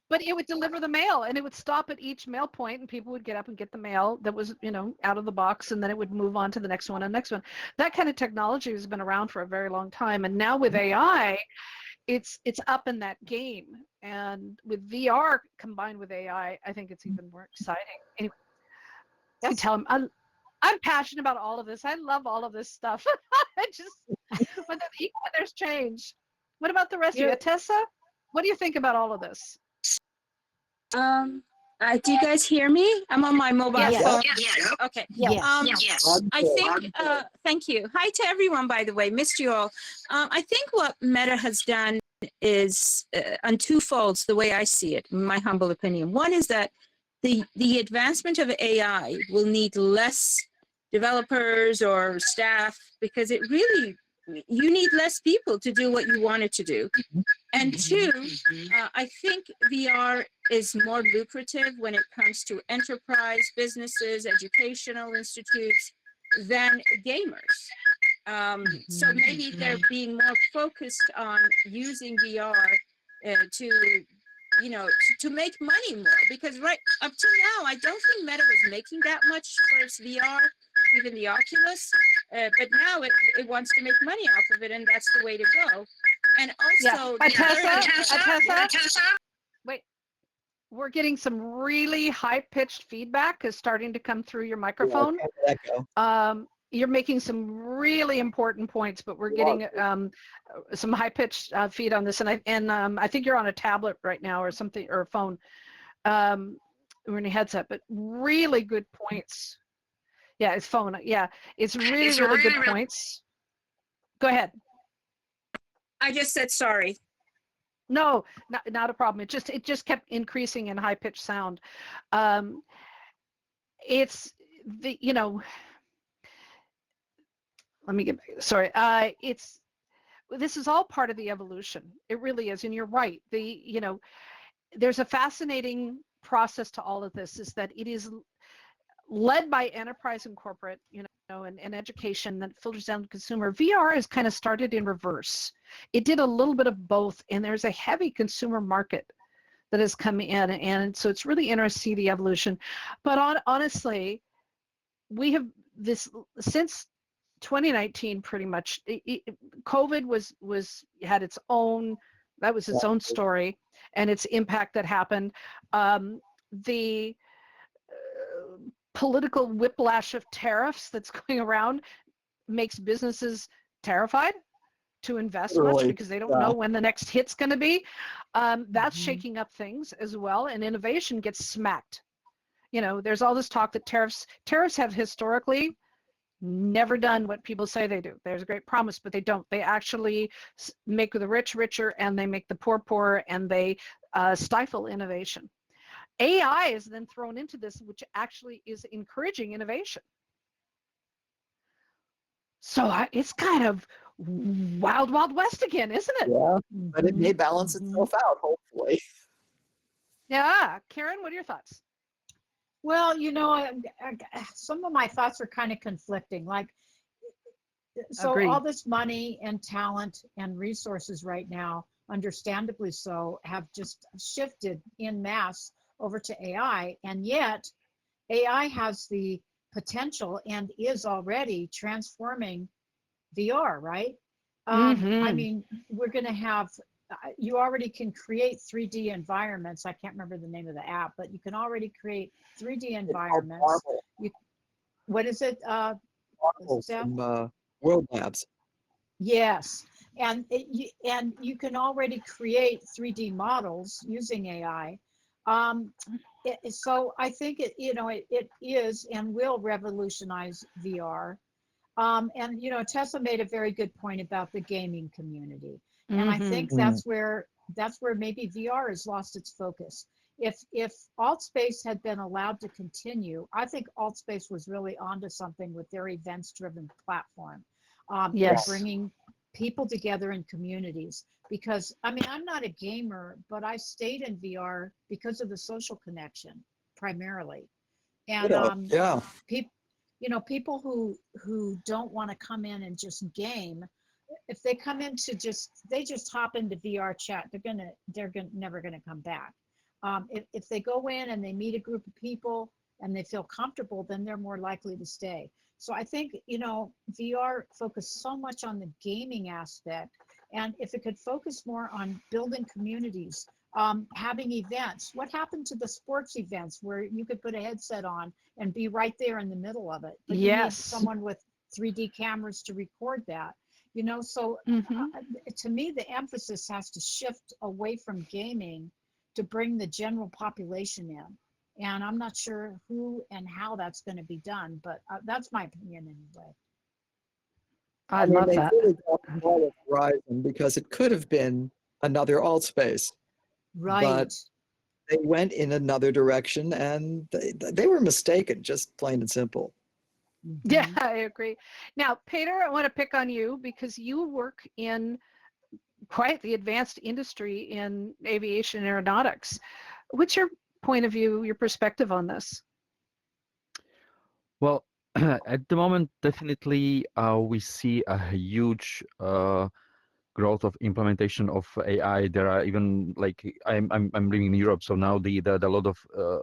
[SPEAKER 2] but it would deliver the mail, and it would stop at each mail point, and people would get up and get the mail that was, out of the box, and then it would move on to the next one and next one. That kind of technology has been around for a very long time, and now with AI, it's up in that game. And with VR combined with AI, I think it's even more exciting. Anyway, you tell them I'm passionate about all of this. I love all of this stuff. But there's change. What about the rest of you, Tessa? What do you think about all of this?
[SPEAKER 5] Do you guys hear me? I'm on my mobile phone. Yes. Okay.
[SPEAKER 3] Yes.
[SPEAKER 5] I think, thank you. Hi to everyone, by the way. Missed you all. I think what Meta has done is on two folds, the way I see it, in my humble opinion. One is that the advancement of AI will need less developers or staff, because it really, you need less people to do what you want it to do. And two, I think VR is more lucrative when it comes to enterprise, businesses, educational institutes than gamers. So maybe they're being more focused on using VR to make money more, because right up to now, I don't think Meta was making that much for its VR, even the Oculus, but now it wants to make money off of it, and that's the way to go. And also,
[SPEAKER 2] Tessa, wait, we're getting some really high-pitched feedback is starting to come through your microphone. You're making some really important points, but we're getting some high-pitched feed on this, and I think you're on a tablet right now or something, or a phone, or in a headset. But really good points. Yeah, it's phone. Yeah, it's really good points. Go ahead.
[SPEAKER 5] I just said sorry.
[SPEAKER 2] No, not a problem. It just kept increasing in high pitched sound. It's the let me get back. Sorry. This is all part of the evolution. It really is, and you're right. There's a fascinating process to all of this. Is that it is led by enterprise and corporate, and education that filters down to consumer. VR has kind of started in reverse. It did a little bit of both, and there's a heavy consumer market that has come in, and so it's really interesting to see the evolution. But honestly, we have this since 2019, pretty much. COVID had its own, that was its own story, and its impact that happened. The political whiplash of tariffs that's going around makes businesses terrified to invest much, because they don't know when the next hit's going to be. That's shaking up things as well, and innovation gets smacked. There's all this talk that tariffs have historically never done what people say they do. There's a great promise, but they don't. They actually make the rich richer, and they make the poor poorer, and they stifle innovation. AI is then thrown into this, which actually is encouraging innovation. So it's kind of wild, wild west again, isn't it?
[SPEAKER 1] Yeah, but it may balance itself out, hopefully.
[SPEAKER 2] Yeah. Karen, what are your thoughts?
[SPEAKER 3] Well, some of my thoughts are kind of conflicting. So
[SPEAKER 2] Agreed.
[SPEAKER 3] All this money and talent and resources right now, understandably so, have just shifted en masse over to AI, and yet AI has the potential and is already transforming VR, right? I mean, we're going to have, you already can create 3D environments. I can't remember the name of the app, but you can already create 3D environments. What is it?
[SPEAKER 1] From World Labs.
[SPEAKER 3] Yes, and you can already create 3D models using AI. So I think it is and will revolutionize VR. And Tessa made a very good point about the gaming community, and I think
[SPEAKER 1] Mhm.
[SPEAKER 3] that's where maybe VR has lost its focus. If AltSpace had been allowed to continue, I think AltSpace was really onto something with their events-driven platform, and
[SPEAKER 2] Yes.
[SPEAKER 3] bringing people together in communities. Because I mean, I'm not a gamer, but I stayed in VR because of the social connection primarily, and
[SPEAKER 1] Yeah.
[SPEAKER 3] people, people who don't want to come in and just game, if they come into they just hop into VR chat, they're never gonna come back. If they go in and they meet a group of people and they feel comfortable, then they're more likely to stay. So I think VR focused so much on the gaming aspect, and if it could focus more on building communities, having events. What happened to the sports events where you could put a headset on and be right there in the middle of it? But you need
[SPEAKER 2] Yes.
[SPEAKER 3] someone with 3D cameras to record that. So to me, the emphasis has to shift away from gaming to bring the general population in. And I'm not sure who and how that's going to be done, but that's my opinion anyway.
[SPEAKER 2] I
[SPEAKER 1] mean,
[SPEAKER 2] love
[SPEAKER 1] they
[SPEAKER 2] that.
[SPEAKER 1] really got the ball at Verizon because it could have been another alt space,
[SPEAKER 3] Right.
[SPEAKER 1] but they went in another direction and they were mistaken, just plain and simple.
[SPEAKER 2] Yeah,
[SPEAKER 3] Mhm.
[SPEAKER 2] I agree. Now, Peter, I want to pick on you because you work in quite the advanced industry in aviation and aeronautics. What's your point of view, your perspective on this?
[SPEAKER 6] Well, at the moment, definitely we see a huge growth of implementation of AI. There are even like I'm living in Europe, so now the lot of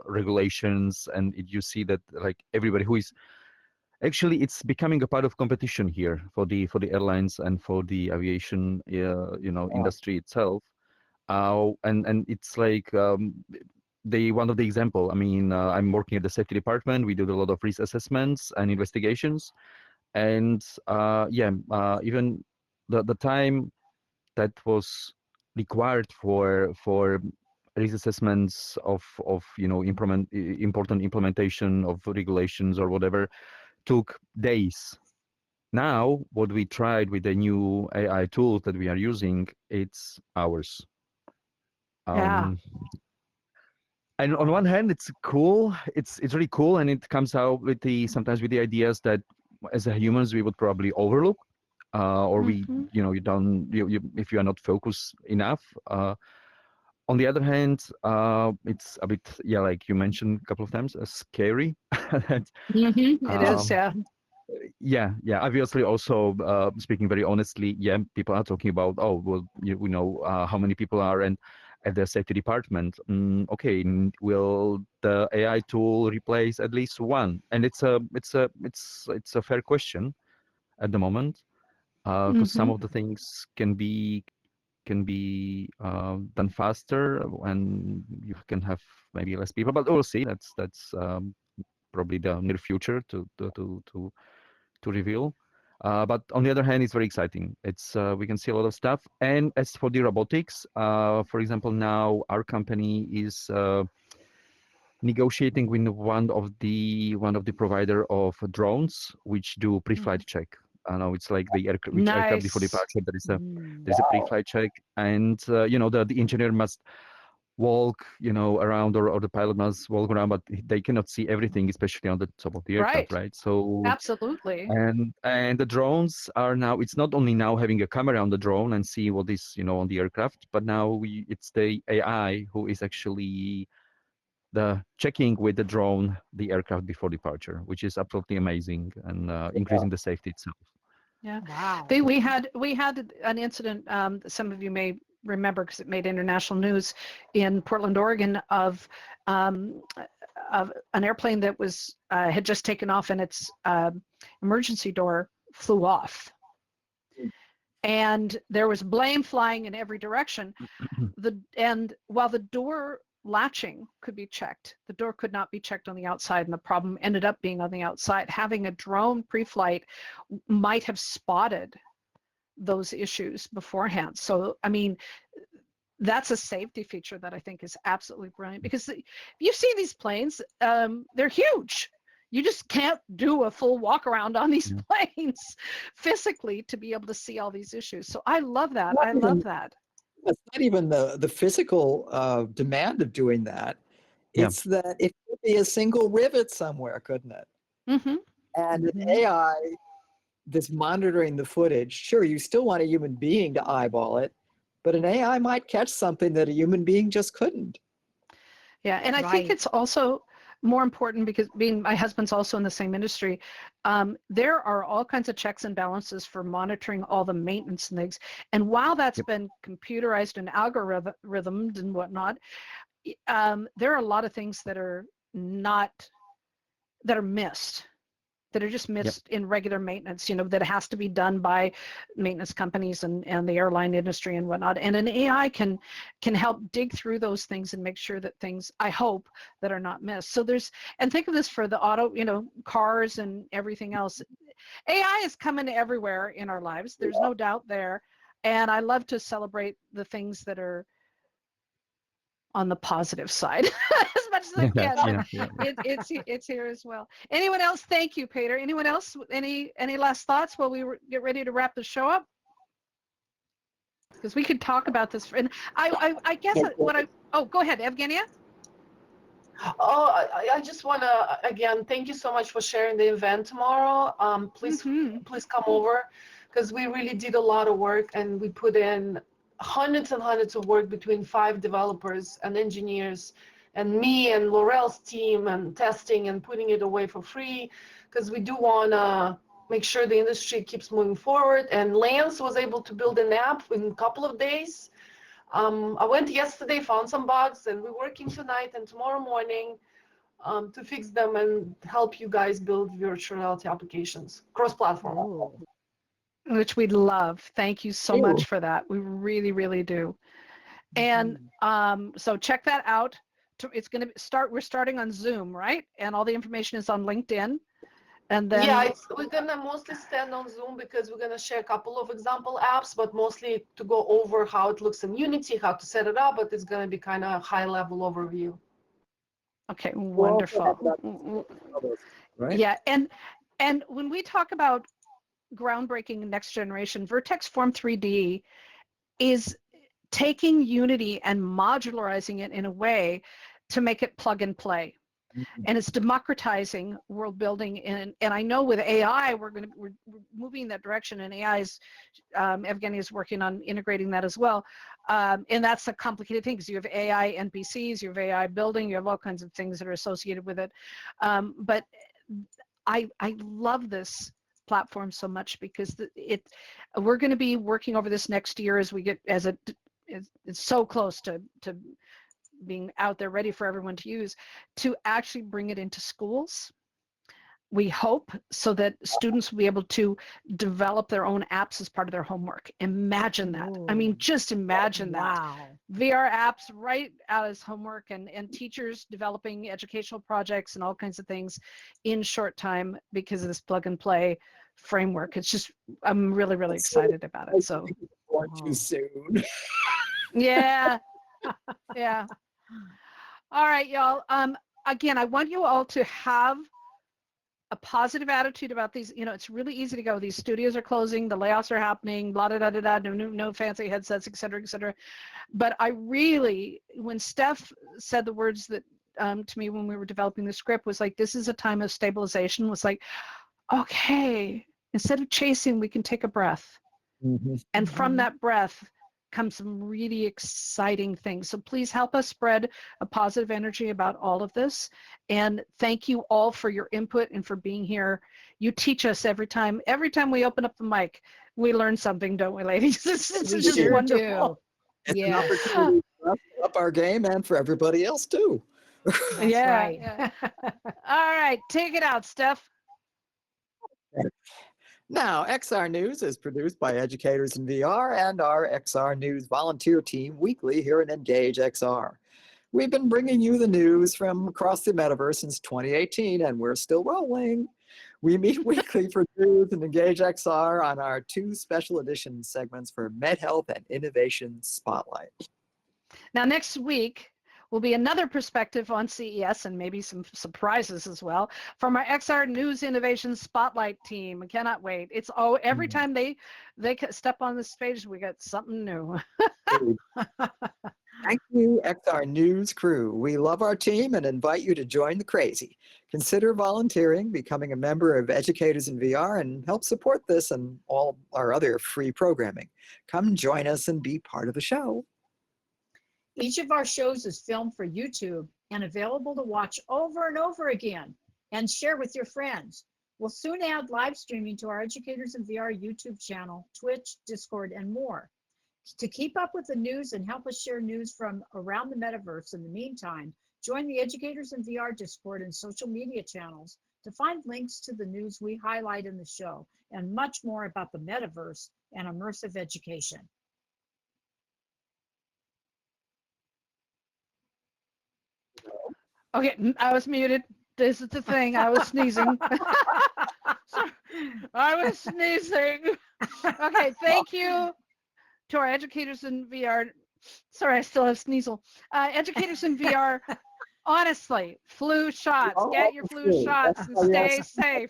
[SPEAKER 6] regulations, and you see that like everybody who is actually it's becoming a part of competition here for the airlines and for the aviation industry itself. And it's like one of the example. I mean, I'm working at the safety department. We do a lot of risk assessments and investigations, and even the time that was required for risk assessments of important implementation of regulations or whatever took days. Now, what we tried with the new AI tools that we are using, it's hours.
[SPEAKER 2] Yeah.
[SPEAKER 6] And on one hand, it's cool. It's really cool, and it comes out with sometimes with the ideas that as a humans we would probably overlook, or we you don't if you are not focused enough. On the other hand, it's a bit like you mentioned a couple of times, scary. That,
[SPEAKER 2] It is, yeah.
[SPEAKER 6] yeah. Obviously, also speaking very honestly, people are talking about, oh well, how many people are at the safety department. Okay, will the AI tool replace at least one? And it's a fair question at the moment, because some of the things can be done faster, and you can have maybe less people. But we'll see. That's probably the near future to reveal. But on the other hand, it's very exciting. It's we can see a lot of stuff. And as for the robotics, for example, now our company is negotiating with one of the provider of drones, which do pre-flight check. I know it's like the which aircraft before
[SPEAKER 2] Nice.
[SPEAKER 6] departure there is a pre-flight check, and the engineer must walk around, or the pilot must walk around, but they cannot see everything, especially on the top of the aircraft, right? So
[SPEAKER 2] Absolutely.
[SPEAKER 6] and the drones are now, it's not only now having a camera on the drone and see what is on the aircraft, but now it's the AI who is actually the checking with the drone the aircraft before departure, which is absolutely amazing, and increasing the safety itself.
[SPEAKER 2] Yeah.
[SPEAKER 3] Wow.
[SPEAKER 2] We had an incident, some of you may remember because it made international news, in Portland, Oregon, of an airplane that was had just taken off and its emergency door flew off. And there was blame flying in every direction. And while the door latching could be checked, the door could not be checked on the outside, and the problem ended up being on the outside. Having a drone pre-flight might have spotted those issues beforehand. So, I mean, that's a safety feature that I think is absolutely brilliant, because if you see these planes, they're huge. You just can't do a full walk around on these planes physically to be able to see all these issues. So I love that. I love that.
[SPEAKER 1] It's not even the physical demand of doing that.
[SPEAKER 6] Yeah.
[SPEAKER 1] It's that it could be a single rivet somewhere, couldn't it?
[SPEAKER 2] Mm-hmm.
[SPEAKER 1] And an AI that's monitoring the footage, sure, you still want a human being to eyeball it, but an AI might catch something that a human being just couldn't.
[SPEAKER 2] Yeah, and I think it's also more important because being my husband's also in the same industry, there are all kinds of checks and balances for monitoring all the maintenance and things. And while that's been computerized and algorithmed and whatnot, there are a lot of things that are missed. That are just missed in regular maintenance, that has to be done by maintenance companies and the airline industry and whatnot. And an AI can help dig through those things and make sure that things, I hope, that are not missed. So and think of this for the auto, cars and everything else. AI is coming everywhere in our lives. There's no doubt there. And I love to celebrate the things that are on the positive side as much as I can. It's here as well. Anyone else? Thank you, Peter. Anyone else? Any last thoughts while we get ready to wrap the show up? Because we could talk about this. And I guess go ahead, Evgenia.
[SPEAKER 4] Oh, I just want to, again, thank you so much for sharing the event tomorrow. Please come over, because we really did a lot of work and we put in hundreds and hundreds of work between 5 developers and engineers and me and Laurel's team, and testing and putting it away for free, because we do want to make sure the industry keeps moving forward. And Lance was able to build an app in a couple of days. I went yesterday, found some bugs, and we're working tonight and tomorrow morning to fix them and help you guys build virtual reality applications cross-platform.
[SPEAKER 2] Which we love. Thank you so much for that. We really, really do. And so check that out. It's going to start. We're starting on Zoom, right? And all the information is on LinkedIn. And then
[SPEAKER 4] we're going to mostly stand on Zoom because we're going to share a couple of example apps, but mostly to go over how it looks in Unity, how to set it up. But it's going to be kind of high-level overview.
[SPEAKER 2] Okay, wonderful.
[SPEAKER 1] Right?
[SPEAKER 2] Yeah, and when we talk about groundbreaking next generation, Vertex Form 3D is taking Unity and modularizing it in a way to make it plug and play. And it's democratizing world building. And I know with AI, we're moving in that direction, and AI is, Evgenia is working on integrating that as well. And that's a complicated thing because you have AI NPCs, you have AI building, you have all kinds of things that are associated with it. But I love this platform so much because we're going to be working over this next year as we get, it's so close to being out there ready for everyone to use, to actually bring it into schools. We hope so that students will be able to develop their own apps as part of their homework. Imagine that. I mean, just imagine that. VR apps right out as homework, and teachers developing educational projects and all kinds of things in short time because of this plug and play framework. It's just, I'm really, really excited about it. So
[SPEAKER 1] too soon.
[SPEAKER 2] Yeah. Yeah. All right, y'all. Again, I want you all to have a positive attitude about these. It's really easy to go, these studios are closing, the layoffs are happening, blah, da, da, da, da, no fancy headsets, et cetera, et cetera. But I really, when Steph said the words that to me when we were developing the script, was like, this is a time of stabilization, was like, okay, instead of chasing, we can take a breath. And from that breath come some really exciting things. So please help us spread a positive energy about all of this. And thank you all for your input and for being here. You teach us every time we open up the mic, we learn something, don't we, ladies? This is just wonderful.
[SPEAKER 1] It's an opportunity for us to up our game and for everybody else too.
[SPEAKER 2] Yeah. All right, take it out, Steph.
[SPEAKER 1] Now, XR News is produced by educators in VR and our XR News volunteer team weekly here at Engage XR. We've been bringing you the news from across the metaverse since 2018, and we're still rolling. We meet weekly for news and Engage XR on our 2 special edition segments for MedHealth and Innovation Spotlight.
[SPEAKER 2] Now, next week, will be another perspective on CES and maybe some surprises as well from our XR News Innovation Spotlight team. I cannot wait. It's every time they step on the stage, we got something new.
[SPEAKER 1] Thank you, XR News crew. We love our team and invite you to join the crazy. Consider volunteering, becoming a member of Educators in VR, and help support this and all our other free programming. Come join us and be part of the show.
[SPEAKER 3] Each of our shows is filmed for YouTube and available to watch over and over again and share with your friends. We'll soon add live streaming to our Educators in VR YouTube channel, Twitch, Discord, and more. To keep up with the news and help us share news from around the metaverse in the meantime, join the Educators in VR Discord and social media channels to find links to the news we highlight in the show and much more about the metaverse and immersive education.
[SPEAKER 2] Okay, I was muted. This is the thing. I was sneezing. I was sneezing. Okay, thank you to our Educators in VR. Sorry, I still have sneasel. Educators in VR, honestly, flu shots. Get your flu shots and stay safe.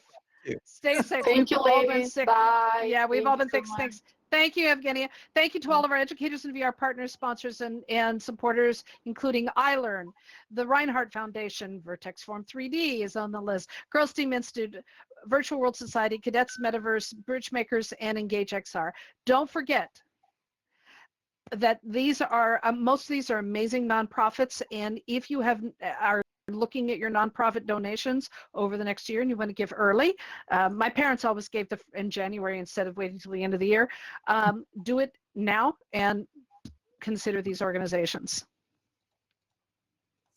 [SPEAKER 2] Stay safe.
[SPEAKER 4] Thank you,
[SPEAKER 2] We've all been
[SPEAKER 4] ladies.
[SPEAKER 2] sick.
[SPEAKER 4] Bye.
[SPEAKER 2] Yeah, we've all been sick.
[SPEAKER 4] so much.
[SPEAKER 2] Thanks. Thank you, Evgenia. Thank you to all of our Educators in VR partners, sponsors, and supporters, including iLearn, the Reinhardt Foundation, Vertex Forum 3D is on the list, Girls Team Institute, Virtual World Society, Cadets Metaverse, Bridge Makers, and Engage XR. Don't forget that these are most of these are amazing nonprofits, and if you are looking at your nonprofit donations over the next year and you want to give early, my parents always gave in January instead of waiting till the end of the year. Do it now and consider these organizations.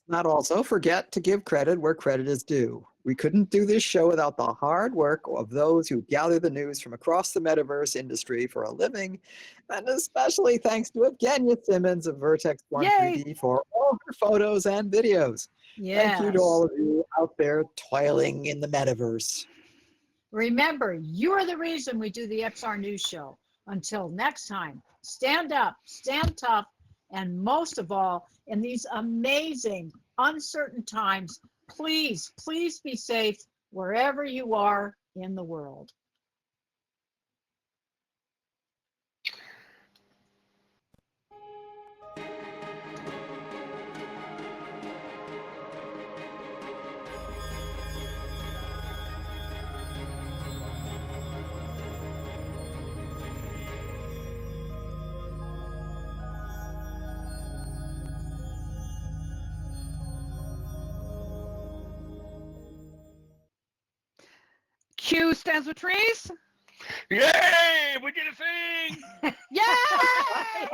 [SPEAKER 1] Not also forget to give credit where credit is due. We couldn't do this show without the hard work of those who gather the news from across the metaverse industry for a living, and especially thanks to Evgenia Simmons of Vertex Forum 3D for all her photos and videos.
[SPEAKER 3] Yes.
[SPEAKER 1] Thank you to all of you out there toiling in the metaverse.
[SPEAKER 3] Remember, you are the reason we do the XR News Show. Until next time, stand up, stand tough, and most of all, in these amazing, uncertain times, please, please be safe wherever you are in the world.
[SPEAKER 2] Q stands for trees.
[SPEAKER 7] Yay! We did a thing!
[SPEAKER 2] Yay!
[SPEAKER 3] Yay!